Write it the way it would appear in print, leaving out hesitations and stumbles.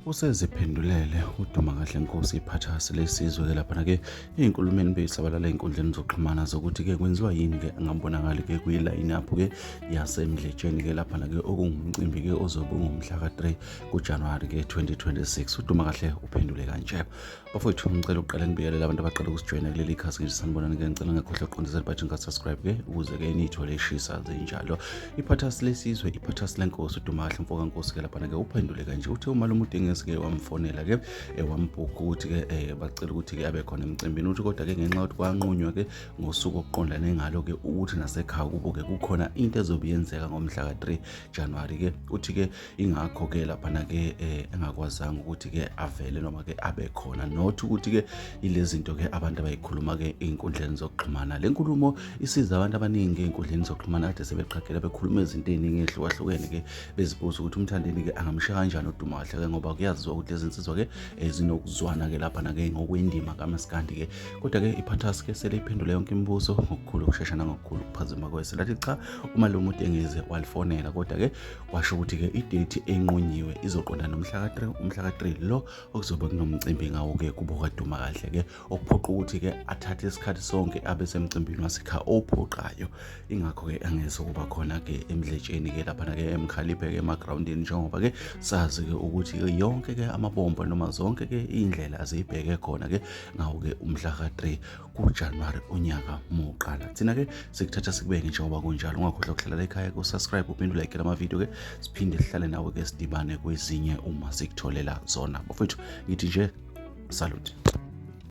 Useziphendulele uDuma kahle Nkosi iphathasi lesizwe ke lapha ke ey'nkulumeni beyisabalala ey'nkundleni zokuxhumana zokuthi ke kwenziwa yini ke angabonakali ke kwi-line up ke yasemdletsheni ke lapha ke okungumcimbi ke ozobe ungumhla ka-3 kuJanuwari ke 2026. uDuma kahle uphendule kanje. Bafowethu ngicela uqala ngibiyelele abantu abaqala ukusijoyina kuleli khasi nje sanibonani ke ngicela ngakhohlwa uqondisa button ka subscribe ke ukuze ke nithole ishisa zinjalo. Iphathasi lesizwe iphathasi lenkosi uDuma kahle mfoka Nkosi ke lapha ke uphendule kanje uthi umalume uDingesi ke wamfonela ke wambhuka ukuthi ke bacela ukuthi ke abe khona emcimbini uthi kodwa ke ngenxa yokuthi kwanqunywa ke ngosuku oqondane ngalo ke ukuthi nasekhaya kubo ke kukhona into ezobe yenzeka ngomhla ka-3 January ke uthi ke ingakho ke lapha ke engakwazanga ukuthi ke avele noma ke abe khona nothi ukuthi ke ilezi zinto ke abantu abayikhuluma ke einkundleni zokuxhumana. Le nkulumo isiza abantu abaningi einkundleni zokuxhumana kade sebeqhaqela bekhuluma izinto eziningi ezihlukahlukene ke bezibuza ukuthi umthandeni ke angamshiya kanjani uDuma kahle ke ngoba kuyaziwa ukuthi lezi nsizwa ke zinokuzwana ke lapha ke ngokwendima kaMaskandi ke kodwa ke iphathasi ke sele iphendule yonke imibuzo ngokukhulu ukusheshana ngokukhulu ukuphazima kwese lathi cha umalume uDengezi walifonela kodwa ke washo ukuthi ke idate enqunyiwe izoqonda nomhla ka-3 lo okuzobe kunomcimbi ngawo ke kubo kaDuma kahle ke okuphoqa ukuthi ke athathe isikhathi sonke abe semcimbini wasekhaya ophoqayo ingakho ke angeze kuba khona ke emdletsheni ke lapha ke emkhaliphe ke emagroundini njengoba ke sazi ke ukuthi yonke ke amabombo noma zonke ke indlela azibheke khona ke ngawo ke umhla ka-3 kuJanuwari unyaka muqala. Thina ke sikuthatha sikubeke njengoba kunjalo ungakhohlwa ukuhlala ekhaya ku subscribe uphendule like lama video ke siphinde sihlale nawe ke sidibane kwezinye uma sikutholela zona. Bafethu ngithi nje salute.